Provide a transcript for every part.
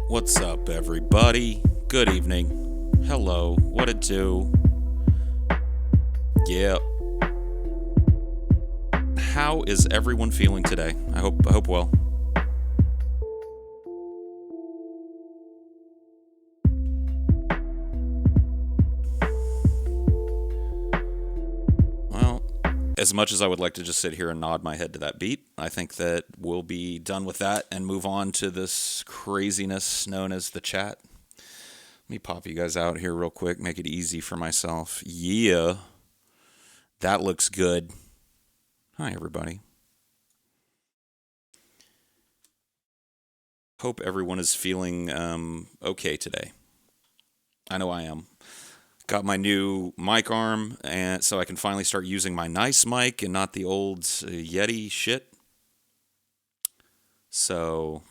What's up, everybody? Good evening. Hello. What it do? Yeah. How is everyone feeling today? I hope well. Well, as much as I would like to just sit here and nod my head to that beat, I think that we'll be done with that and move on to this craziness known as the chat. Let me pop you guys out here real quick, make it easy for myself. Yeah, that looks good. Hi, everybody. Hope everyone is feeling okay today. I know I am. Got my new mic arm, and so I can finally start using my nice mic and not the old Yeti shit. So,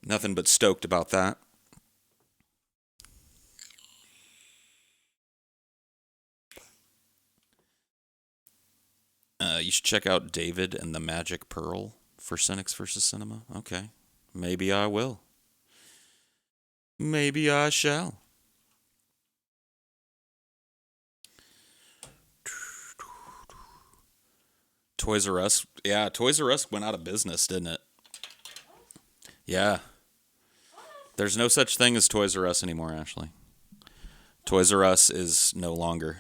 nothing but stoked about that. You should check out David and the Magic Pearl for Cynics versus Cinema. Okay. Maybe I will. Maybe I shall. Toys R Us. Yeah, Toys R Us went out of business, didn't it? Yeah. There's no such thing as Toys R Us anymore, Ashley. Toys R Us is no longer.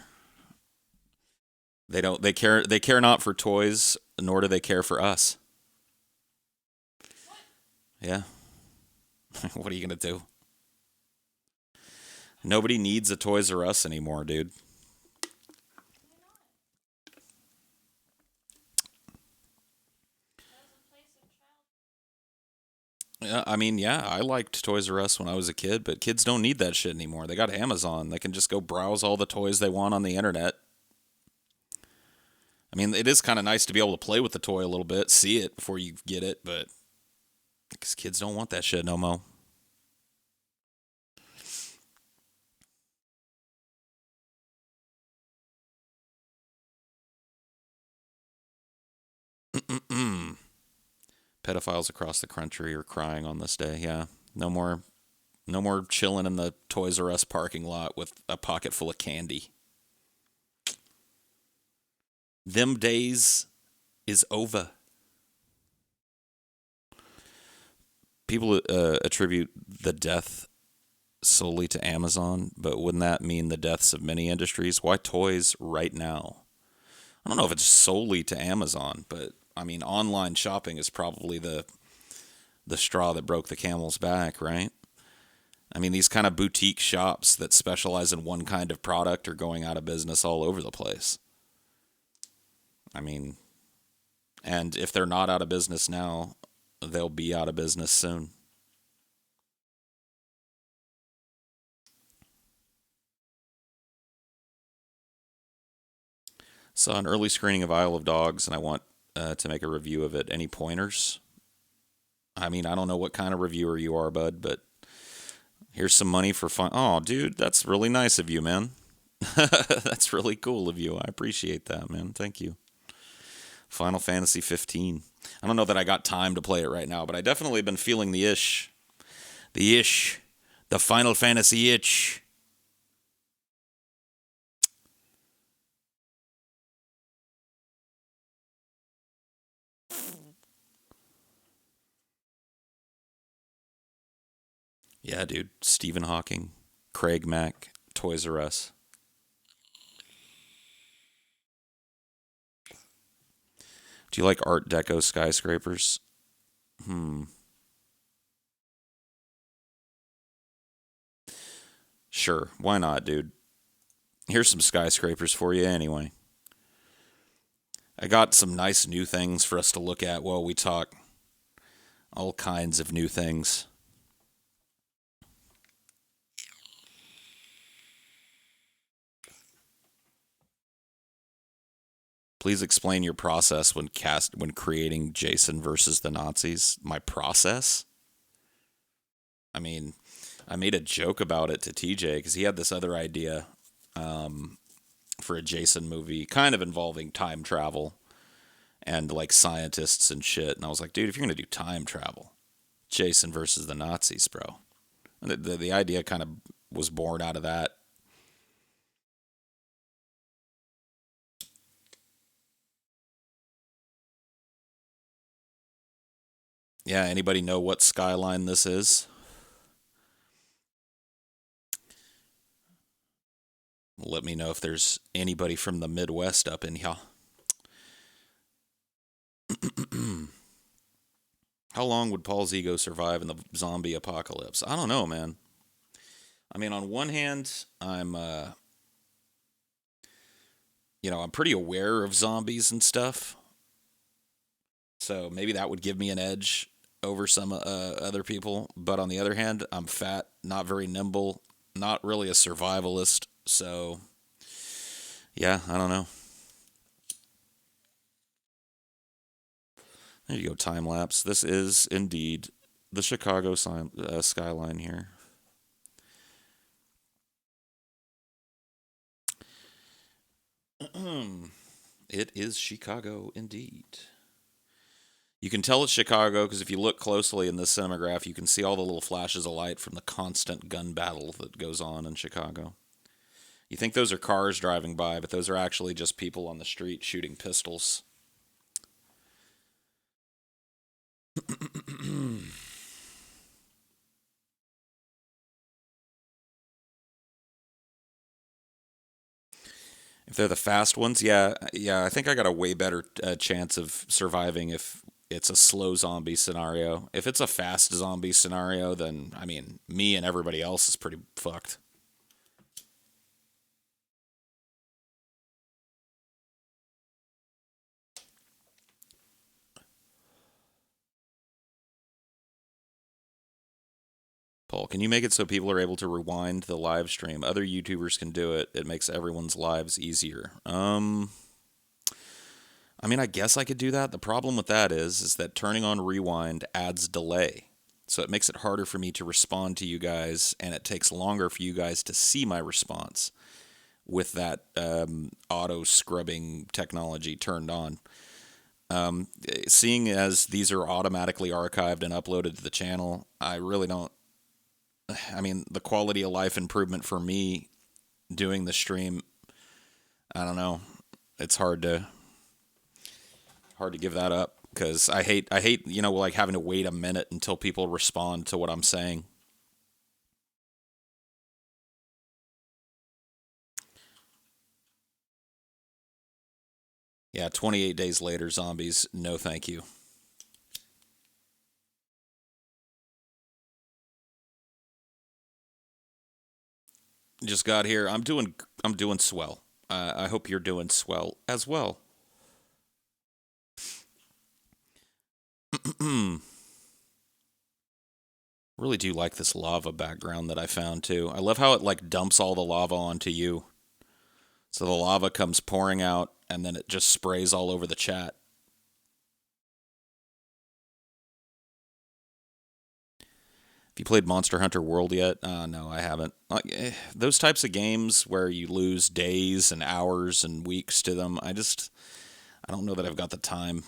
They care not for toys, nor do they care for us. Yeah. What are you gonna do? Nobody needs a Toys R Us anymore, dude. Yeah, I mean, yeah, I liked Toys R Us when I was a kid, but kids don't need that shit anymore. They got Amazon. They can just go browse all the toys they want on the internet. I mean, it is kind of nice to be able to play with the toy a little bit, see it before you get it, but because kids don't want that shit no mo. Pedophiles across the country are crying on this day. Yeah, no more, no more chilling in the Toys R Us parking lot with a pocket full of candy. Them days is over. People attribute the death solely to Amazon, but wouldn't that mean the deaths of many industries? Why toys right now? I don't know if it's solely to Amazon, but I mean, online shopping is probably the straw that broke the camel's back, right? I mean, these kind of boutique shops that specialize in one kind of product are going out of business all over the place. I mean, and if they're not out of business now, they'll be out of business soon. Saw an early screening of Isle of Dogs, and I want to make a review of it. Any pointers? I mean, I don't know what kind of reviewer you are, bud, but here's some money for fun. Oh, dude, that's really nice of you, man. That's really cool of you. I appreciate that, man. Thank you. Final Fantasy 15. I don't know that I got time to play it right now, but I definitely been feeling the ish. The ish. The Final Fantasy itch. Yeah, dude. Stephen Hawking, Craig Mack, Toys R Us. Do you like Art Deco skyscrapers? Hmm. Sure. Why not, dude? Here's some skyscrapers for you anyway. I got some nice new things for us to look at while we talk. All kinds of new things. Please explain your process when creating Jason versus the Nazis. My process? I mean, I made a joke about it to TJ because he had this other idea um, for a Jason movie, kind of involving time travel and like scientists and shit. And I was like, dude, if you're gonna do time travel, Jason versus the Nazis, bro. The idea kind of was born out of that. Yeah, anybody know what skyline this is? Let me know if there's anybody from the Midwest up in here. How long would Paul's ego survive in the zombie apocalypse? I don't know, man. I mean, on one hand, I'm pretty aware of zombies and stuff. So maybe that would give me an edge over some other people. But on the other hand, I'm fat, not very nimble, not really a survivalist. So, yeah, I don't know. There you go, time lapse. This is indeed the Chicago skyline here. It is Chicago indeed. You can tell it's Chicago because if you look closely in this cinematograph, you can see all the little flashes of light from the constant gun battle that goes on in Chicago. You think those are cars driving by, but those are actually just people on the street shooting pistols. If they're the fast ones, yeah, I think I got a way better chance of surviving if it's a slow zombie scenario. If it's a fast zombie scenario, then I mean, me and everybody else is pretty fucked. Paul, can you make it so people are able to rewind the live stream? Other YouTubers can do it. It makes everyone's lives easier. I mean, I guess I could do that. The problem with that is that turning on rewind adds delay. So it makes it harder for me to respond to you guys, and it takes longer for you guys to see my response with that auto scrubbing technology turned on. Seeing as these are automatically archived and uploaded to the channel, I really don't. I mean, the quality of life improvement for me doing the stream, I don't know. It's hard to give that up because I hate like having to wait a minute until people respond to what I'm saying. Yeah, 28 days later, zombies. No, thank you. Just got here. I'm doing swell. I hope you're doing swell as well. Really do like this lava background that I found too. I love how it like dumps all the lava onto you. So the lava comes pouring out and then it just sprays all over the chat. Have you played Monster Hunter World yet? No, I haven't. Those types of games where you lose days and hours and weeks to them, I don't know that I've got the time.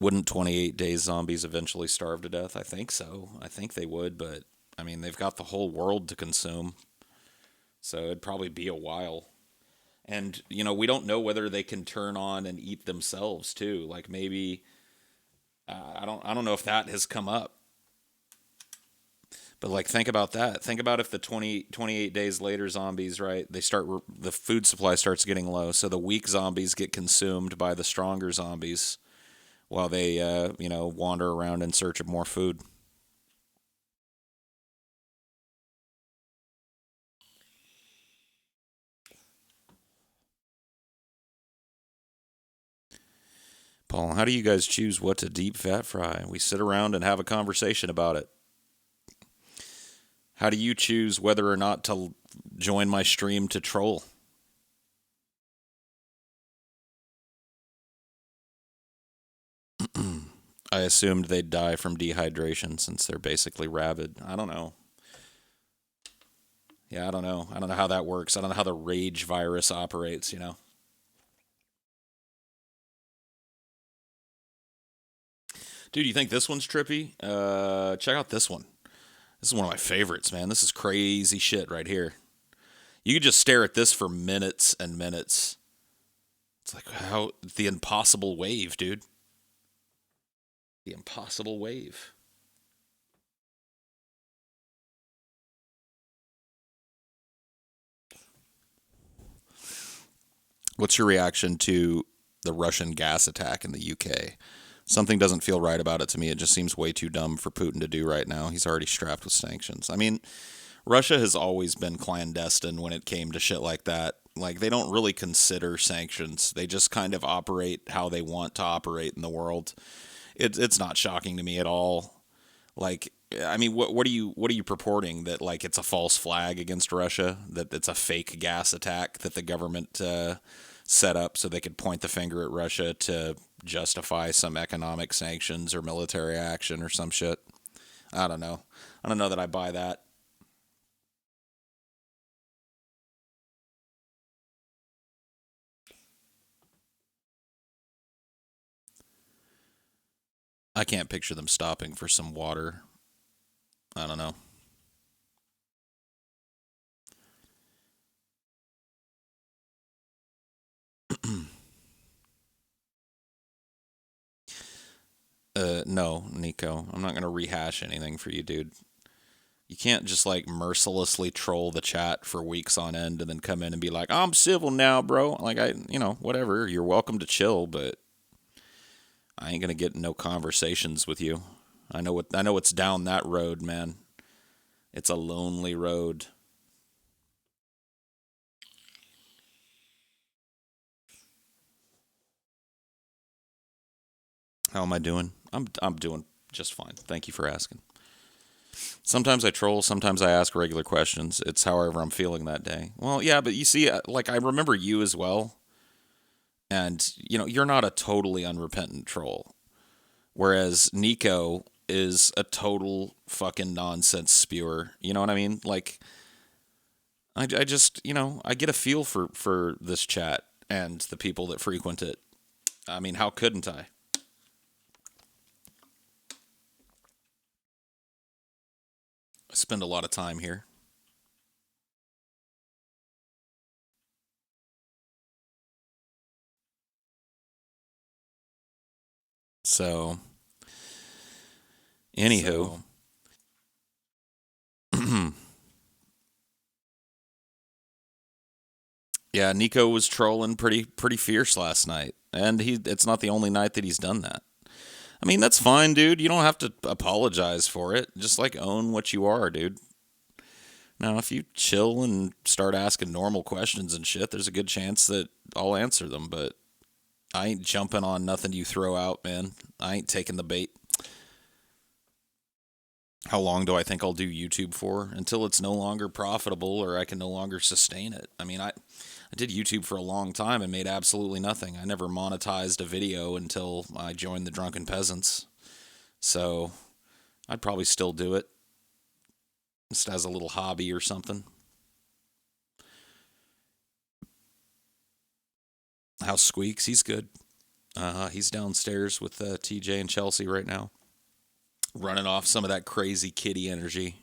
Wouldn't 28 Days Zombies eventually starve to death? I think so. I think they would, but I mean, they've got the whole world to consume, so it'd probably be a while. And we don't know whether they can turn on and eat themselves too. Like maybe I don't know if that has come up. But like think about that. Think about if the 28 days later zombies, right? The food supply starts getting low, so the weak zombies get consumed by the stronger zombies while they wander around in search of more food. Paul, how do you guys choose what to deep fat fry? We sit around and have a conversation about it. How do you choose whether or not to join my stream to troll? I assumed they'd die from dehydration since they're basically rabid. I don't know. Yeah, I don't know. I don't know how that works. I don't know how the rage virus operates, you know. Dude, you think this one's trippy? Check out this one. This is one of my favorites, man. This is crazy shit right here. You could just stare at this for minutes and minutes. It's like how the impossible wave, dude. The impossible wave. What's your reaction to the Russian gas attack in the UK? Something doesn't feel right about it to me. It just seems way too dumb for Putin to do right now. He's already strapped with sanctions. I mean, Russia has always been clandestine when it came to shit like that. Like, they don't really consider sanctions. They just kind of operate how they want to operate in the world. It's not shocking to me at all. Like, I mean, what are you purporting, that like it's a false flag against Russia, that it's a fake gas attack that the government set up so they could point the finger at Russia to justify some economic sanctions or military action or some shit? I don't know. I don't know that I buy that. I can't picture them stopping for some water. I don't know. No, Nico. I'm not gonna rehash anything for you, dude. You can't just like mercilessly troll the chat for weeks on end and then come in and be like, "I'm civil now, bro." Like, whatever. You're welcome to chill, but I ain't gonna get no conversations with you. I know what's down that road, man. It's a lonely road. How am I doing? I'm doing just fine. Thank you for asking. Sometimes I troll, sometimes I ask regular questions. It's however I'm feeling that day. Well, yeah, but you see, like I remember you as well, and you're not a totally unrepentant troll. Whereas Nico is a total fucking nonsense spewer. You know what I mean? Like, I just, I get a feel for this chat and the people that frequent it. I mean, how couldn't I? I spend a lot of time here. So, anywho, yeah, Nico was trolling pretty fierce last night, and it's not the only night that he's done that. I mean, that's fine, dude. You don't have to apologize for it. Just like own what you are, dude. Now, if you chill and start asking normal questions and shit, there's a good chance that I'll answer them, but I ain't jumping on nothing you throw out, man. I ain't taking the bait. How long do I think I'll do YouTube for? Until it's no longer profitable or I can no longer sustain it. I mean, I did YouTube for a long time and made absolutely nothing. I never monetized a video until I joined the Drunken Peasants. So I'd probably still do it just as a little hobby or something. House Squeaks, he's good. He's downstairs with TJ and Chelsea right now, running off some of that crazy kitty energy.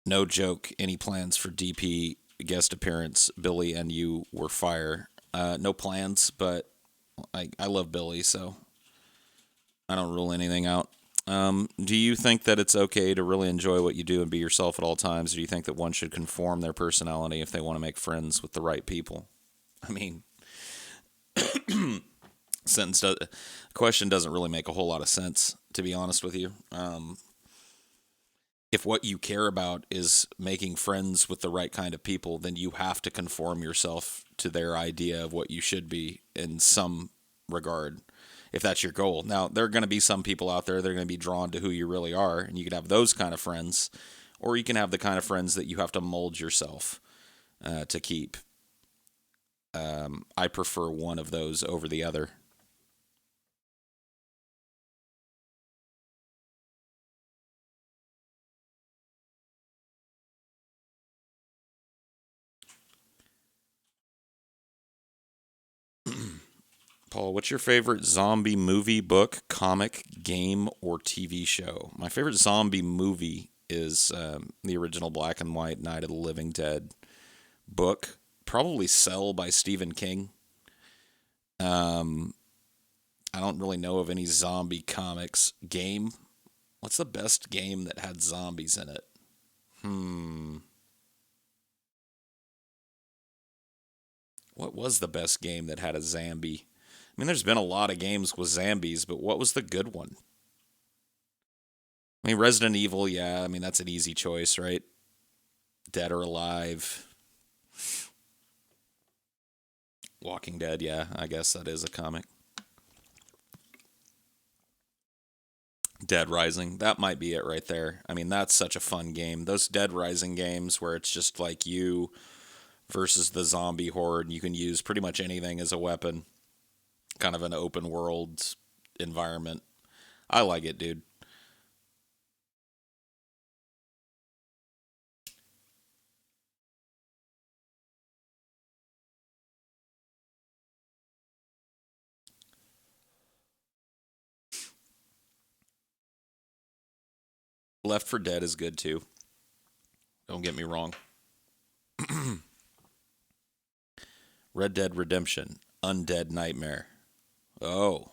No joke. Any plans for DP guest appearance? Billy and you were fire. No plans, but I love Billy, so I don't rule anything out. Do you think that it's okay to really enjoy what you do and be yourself at all times? Or do you think that one should conform their personality if they want to make friends with the right people? I mean, sentence does, question doesn't really make a whole lot of sense, to be honest with you. If what you care about is making friends with the right kind of people, then you have to conform yourself to their idea of what you should be in some regard. if that's your goal. Now, there are going to be some people out there that are going to be drawn to who you really are, and you can have those kind of friends, or you can have the kind of friends that you have to mold yourself to keep. I prefer one of those over the other. Paul, what's your favorite zombie movie, book, comic, game, or TV show? My favorite zombie movie is the original black and white Night of the Living Dead book. Probably Cell by Stephen King. Um, I don't really know of any zombie comics. Game. What's the best game that had zombies in it? Hmm. What was the best game that had a zombie? I mean, there's been a lot of games with zombies, but what was the good one? I mean, Resident Evil, yeah. I mean, that's an easy choice, right? Dead or Alive. Walking Dead, yeah. I guess that is a comic. Dead Rising, that might be it right there. I mean, that's such a fun game. Those Dead Rising games where it's just like you versus the zombie horde, and you can use pretty much anything as a weapon. Kind of an open world environment. I like it, dude. Left for Dead is good too. Don't get me wrong. Red Dead Redemption, Undead Nightmare. Oh,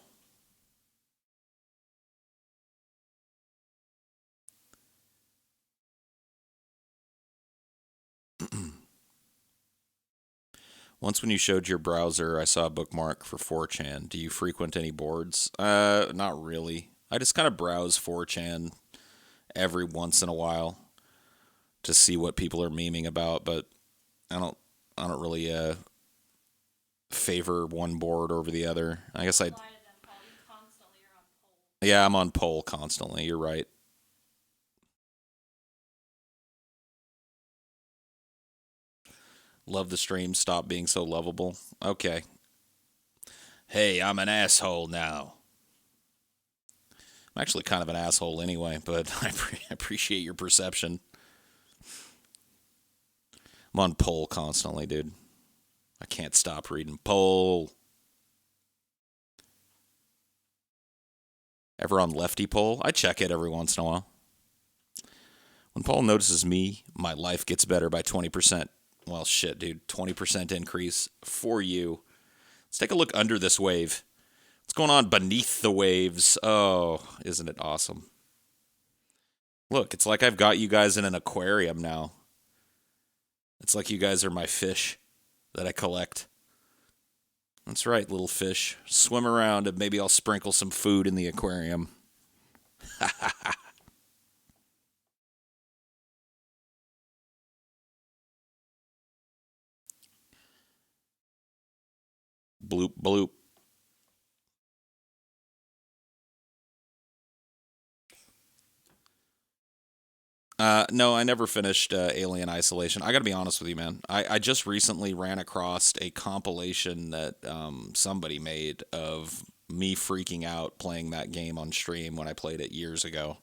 once when you showed your browser, I saw a bookmark for 4chan. Do you frequent any boards? Not really. I just kind of browse 4chan every once in a while to see what people are memeing about, but I don't I don't really favor one board over the other. I guess I yeah, I'm on poll constantly. You're right. Love the stream. Stop being so lovable. Okay. Hey, I'm an asshole now. I'm actually kind of an asshole anyway, but appreciate your perception. I'm on poll constantly, dude. I can't stop reading poll. Ever on lefty poll? I check it every once in a while. When Paul notices me, my life gets better by 20%. Well, shit, dude. 20% increase for you. Let's take a look under this wave. What's going on beneath the waves? Oh, isn't it awesome? Look, it's like I've got you guys in an aquarium now. It's like you guys are my fish that I collect. That's right, little fish. Swim around and maybe I'll sprinkle some food in the aquarium. Bloop, bloop. No, I never finished Alien Isolation. I got to be honest with you, man. I just recently ran across a compilation that somebody made of me freaking out playing that game on stream when I played it years ago.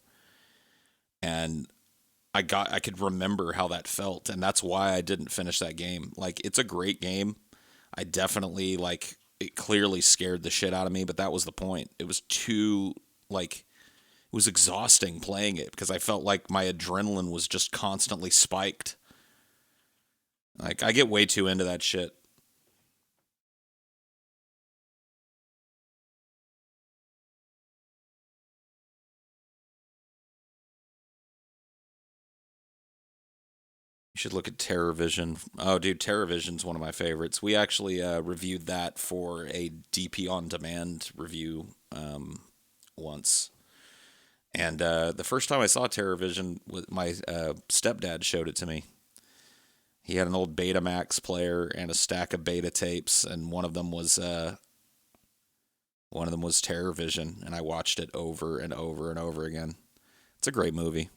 And I could remember how that felt, and that's why I didn't finish that game. Like, it's a great game. I definitely like it clearly scared the shit out of me, but that was the point. It was too like it was exhausting playing it because I felt like my adrenaline was just constantly spiked. Like I get way too into that shit. You should look at Terror Vision. Oh, dude, Terror Vision's one of my favorites. We actually reviewed that for a DP on demand review once. And the first time I saw Terror Vision, my stepdad showed it to me. He had an old Betamax player and a stack of beta tapes, and one of them was One of them was Terror Vision, and I watched it over and over and over again. It's a great movie.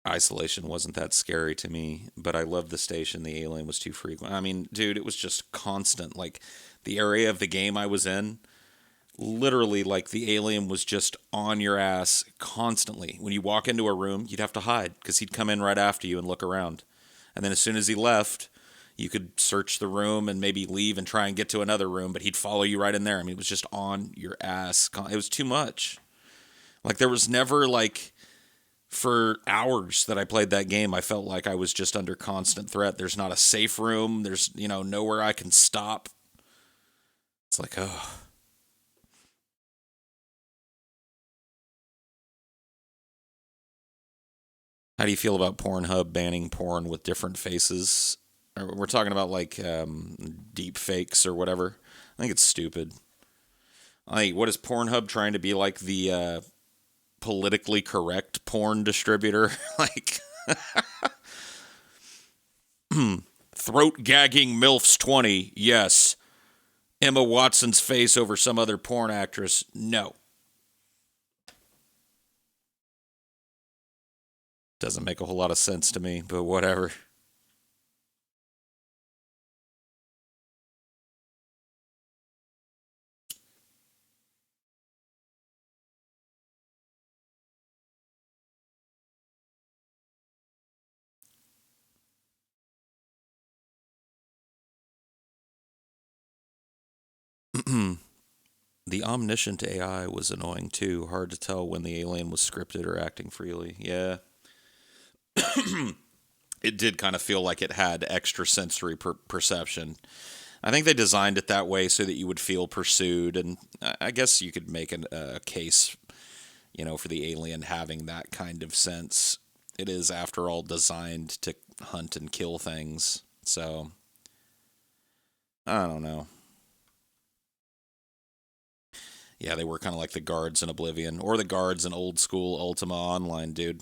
Isolation wasn't that scary to me, but I loved the station. The alien was too frequent. I mean, dude, it was just constant. Like the area of the game I was in, literally, like the alien was just on your ass constantly. When you walk into a room, you'd have to hide because he'd come in right after you and look around. And then as soon as he left, you could search the room and maybe leave and try and get to another room, but he'd follow you right in there. I mean, it was just on your ass. It was too much. Like there was never like for hours that I played that game, I felt like I was just under constant threat. There's not a safe room. There's, nowhere I can stop. It's like, oh. How do you feel about Pornhub banning porn with different faces? We're talking about like deep fakes or whatever. I think it's stupid. Like, what is Pornhub trying to be like the politically correct porn distributor? Like, throat gagging MILFs 20, yes. Emma Watson's face over some other porn actress, no. Doesn't make a whole lot of sense to me, but whatever. The omniscient AI was annoying too. Hard to tell when the alien was scripted or acting freely. Yeah, it did kind of feel like it had extra sensory perception. I think they designed it that way so that you would feel pursued, and I guess you could make a case, for the alien having that kind of sense. It is, after all, designed to hunt and kill things. So I don't know. Yeah, they were kind of like the guards in Oblivion or the guards in old school Ultima Online, dude.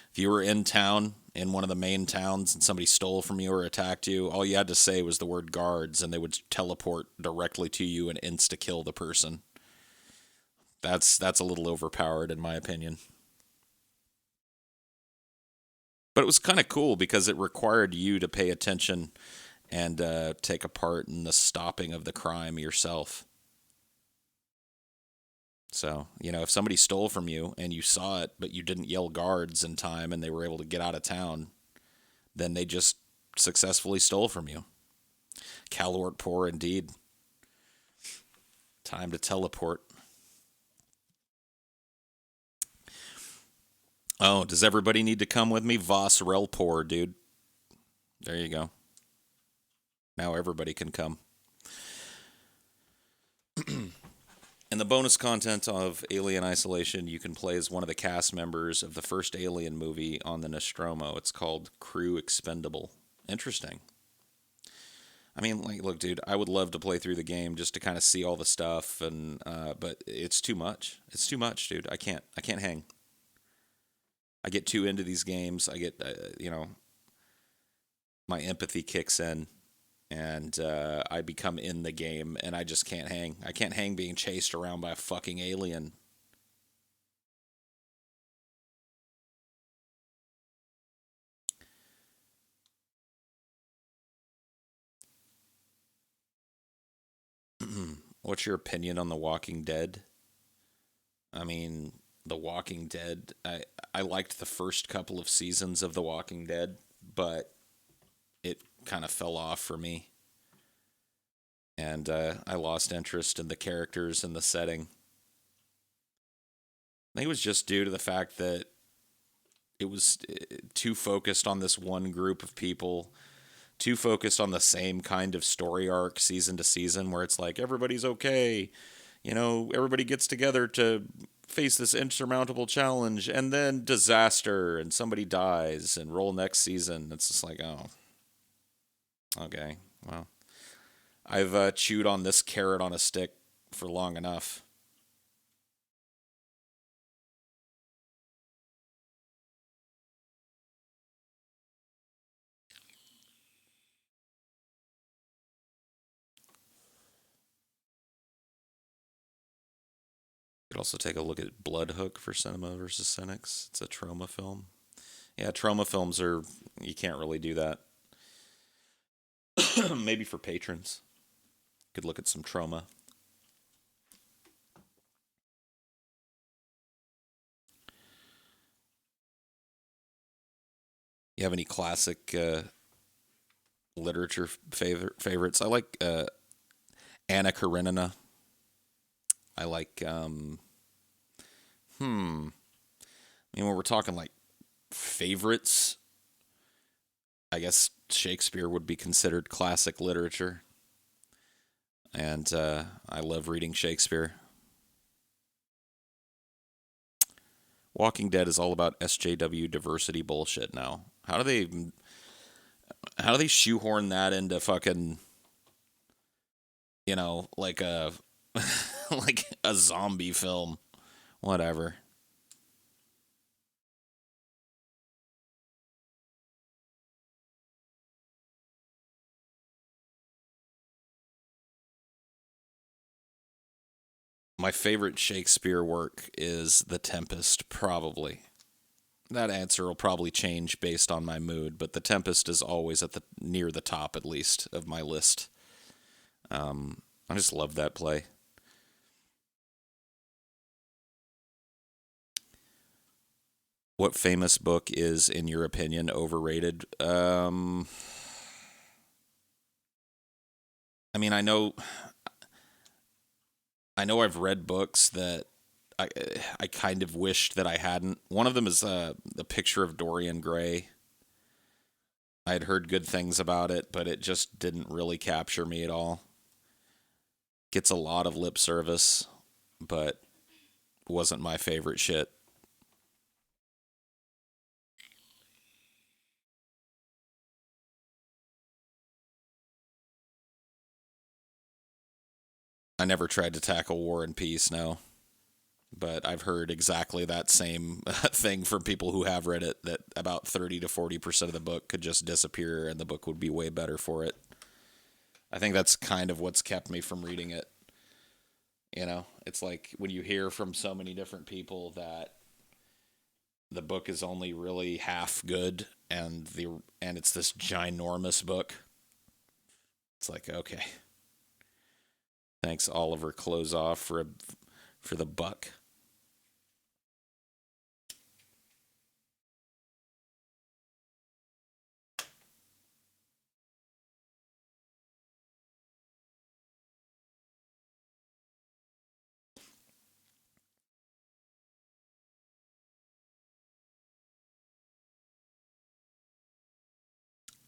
If you were in town, in one of the main towns, and somebody stole from you or attacked you, all you had to say was the word guards, and they would teleport directly to you and insta kill the person. That's a little overpowered in my opinion. But it was kind of cool because it required you to pay attention and take a part in the stopping of the crime yourself. So, if somebody stole from you and you saw it, but you didn't yell guards in time and they were able to get out of town, then they just successfully stole from you. Calort poor indeed. Time to teleport. Oh, does everybody need to come with me? Voss Relpor, dude. There you go. Now everybody can come. In the bonus content of Alien Isolation, you can play as one of the cast members of the first Alien movie on the Nostromo. It's called Crew Expendable. Interesting. I mean, like, look, dude, I would love to play through the game just to kind of see all the stuff, and but it's too much. It's too much, dude. I can't hang. I get too into these games. I get, my empathy kicks in, and I become in the game, and I just can't hang. I can't hang being chased around by a fucking alien. What's your opinion on The Walking Dead? I mean, The Walking Dead. I liked the first couple of seasons of The Walking Dead, but it kind of fell off for me, and I lost interest in the characters and the setting. I think it was just due to the fact that it was too focused on this one group of people, too focused on the same kind of story arc season to season, where it's like everybody's okay, everybody gets together to face this insurmountable challenge, and then disaster, and somebody dies, and roll next season. It's just like, oh, okay, well, I've chewed on this carrot on a stick for long enough. Could also take a look at Blood Hook for Cinema versus Cynics. It's a trauma film. Yeah, trauma films are, you can't really do that. Maybe for patrons. Could look at some trauma. You have any classic literature favorites? I like Anna Karenina. I like, I mean, when we're talking like favorites, I guess Shakespeare would be considered classic literature. And I love reading Shakespeare. Walking Dead is all about SJW diversity bullshit now. How do they shoehorn that into fucking, like a like a zombie film? Whatever. My favorite Shakespeare work is The Tempest, probably. That answer will probably change based on my mood, but The Tempest is always at the near the top, at least, of my list. I just love that play. What famous book is, in your opinion, overrated? I mean, I know I've read books that I I kind of wished that I hadn't. One of them is The Picture of Dorian Gray. I had heard good things about it, but it just didn't really capture me at all. Gets a lot of lip service, but wasn't my favorite shit. I never tried to tackle War and Peace, no. But I've heard exactly that same thing from people who have read it, that about 30 to 40% of the book could just disappear and the book would be way better for it. I think that's kind of what's kept me from reading it. It's like when you hear from so many different people that the book is only really half good and it's this ginormous book. It's like, okay, thanks Oliver Close off for the buck.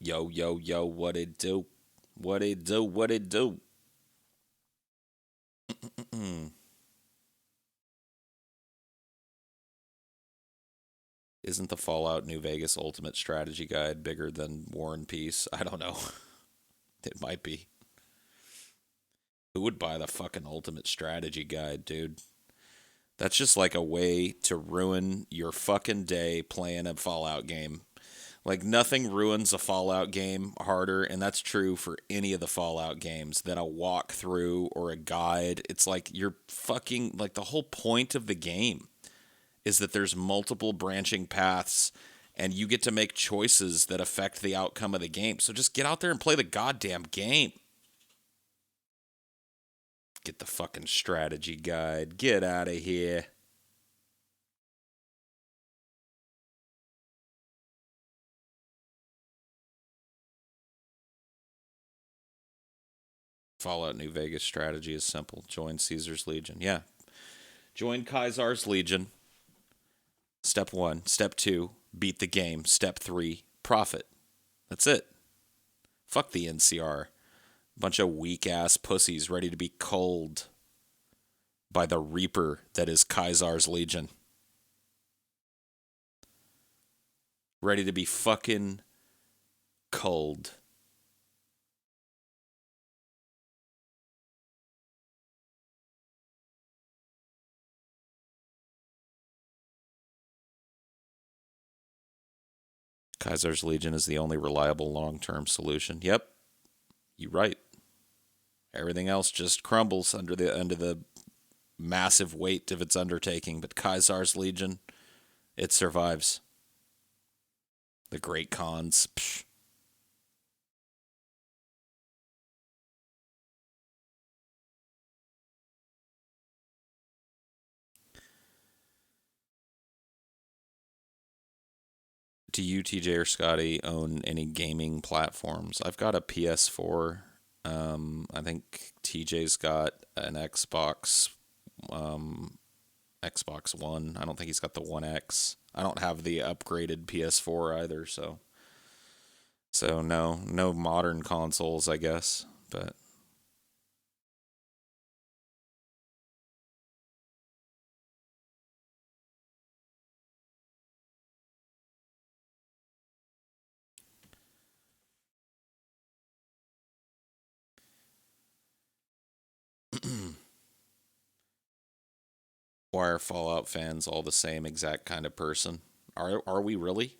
Yo, yo, yo, what it do? What it do? What it do? Isn't the Fallout New Vegas Ultimate Strategy Guide bigger than War and Peace? I don't know. It might be. Who would buy the fucking Ultimate Strategy Guide, dude? That's just like a way to ruin your fucking day playing a Fallout game. Like, nothing ruins a Fallout game harder, and that's true for any of the Fallout games, than a walkthrough or a guide. It's like you're fucking, like, the whole point of the game is that there's multiple branching paths and you get to make choices that affect the outcome of the game. So just get out there and play the goddamn game. Get the fucking strategy guide. Get out of here. Fallout New Vegas strategy is simple. Join Caesar's Legion. Yeah. Join Kaisar's Legion. Step one. Step two, beat the game. Step three, profit. That's it. Fuck the NCR. Bunch of weak ass pussies ready to be culled by the Reaper that is Kaisar's Legion. Ready to be fucking culled. Kaiser's Legion is the only reliable long term solution. Yep, you're right. Everything else just crumbles under the massive weight of its undertaking, but Caesar's Legion, it survives. The Great Khans. Psh. Do you, TJ or Scotty, own any gaming platforms? I've got a PS4. I think TJ's got an um, Xbox One. I don't think he's got the One X. I don't have the upgraded PS4 either, so no modern consoles, I guess. But why are Fallout fans all the same exact kind of person? Are we really?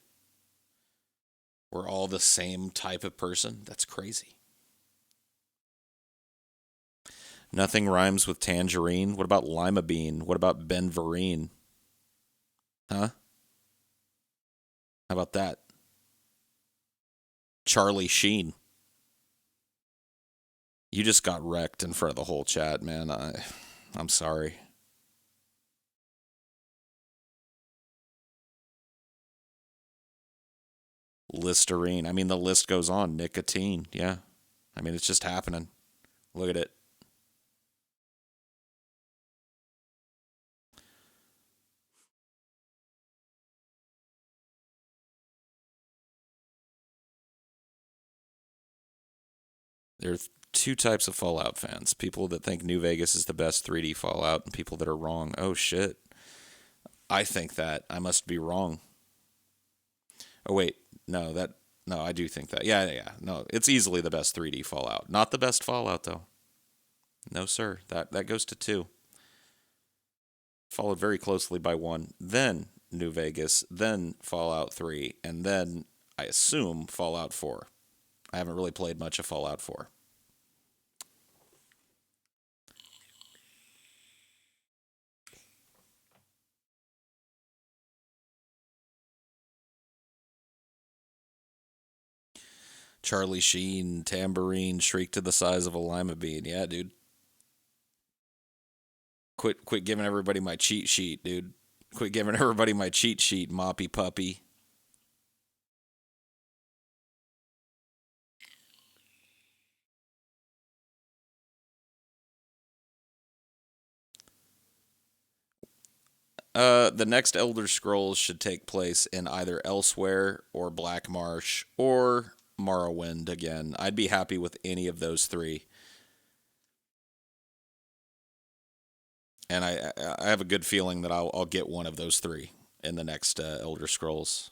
We're all the same type of person? That's crazy. Nothing rhymes with tangerine. What about lima bean? What about Ben Vereen? Huh? How about that? Charlie Sheen. You just got wrecked in front of the whole chat, man. I'm sorry. Listerine. I mean, the list goes on. Nicotine. Yeah. I mean, it's just happening. Look at it. There's two types of Fallout fans: people that think New Vegas is the best 3D Fallout, and people that are wrong. Oh shit. I think that. I must be wrong. Oh wait, no, I do think that. Yeah, yeah, yeah. No, it's easily the best 3D Fallout. Not the best Fallout though. No, sir. That goes to 2. Followed very closely by 1. Then New Vegas, then Fallout 3, and then I assume Fallout 4. I haven't really played much of Fallout 4. Charlie Sheen, Tambourine, Shriek to the size of a lima bean. Yeah, dude. Quit giving everybody my cheat sheet, dude. Quit giving everybody my cheat sheet, moppy puppy. The next Elder Scrolls should take place in either Elsewhere or Black Marsh or Morrowind again. I'd be happy with any of those three. And I have a good feeling that I'll get one of those three in the next Elder Scrolls.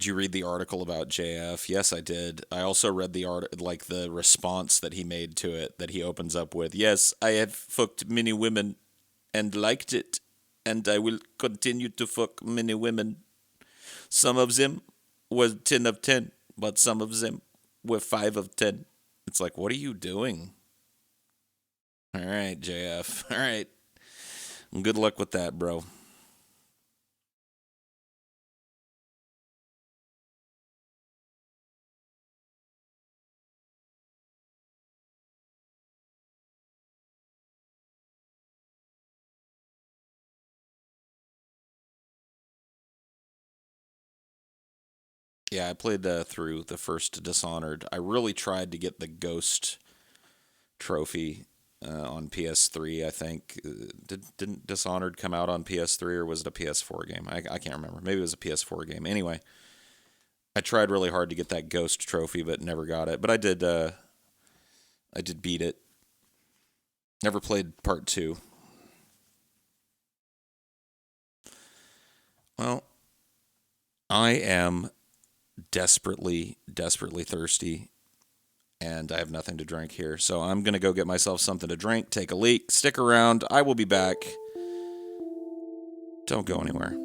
Did you read the article about JF? Yes, I did. I also read the art, like the response that he made to it, that he opens up with, "Yes, I have fucked many women and liked it, and I will continue to fuck many women. Some of them were 10 of 10, but some of them were 5 of 10." It's like, what are you doing? All right, JF. All right. Good luck with that, bro. Yeah, I played through the first Dishonored. I really tried to get the Ghost trophy on PS3. I think didn't Dishonored come out on PS3 or was it a PS4 game? I can't remember. Maybe it was a PS4 game. Anyway, I tried really hard to get that Ghost trophy, but never got it. But I did. I did beat it. Never played part 2. Well, I am desperately, desperately thirsty, and I have nothing to drink here. So I'm going to go get myself something to drink, take a leak, stick around. I will be back. Don't go anywhere.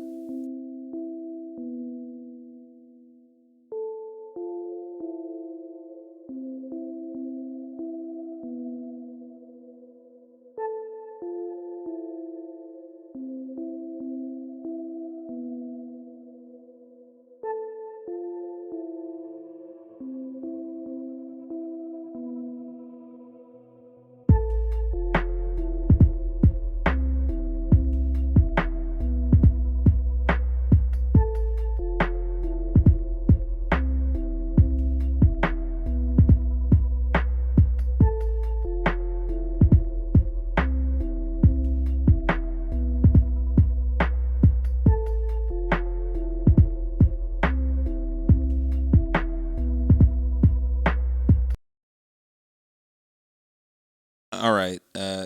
All right.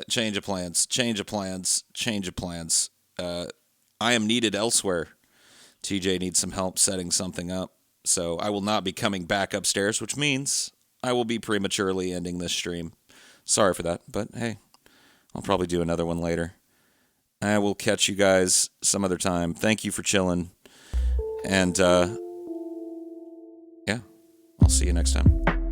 Change of plans. Change of plans. Change of plans. I am needed elsewhere. TJ needs some help setting something up. So I will not be coming back upstairs, which means I will be prematurely ending this stream. Sorry for that, but hey, I'll probably do another one later. I will catch you guys some other time. Thank you for chilling. And yeah, I'll see you next time.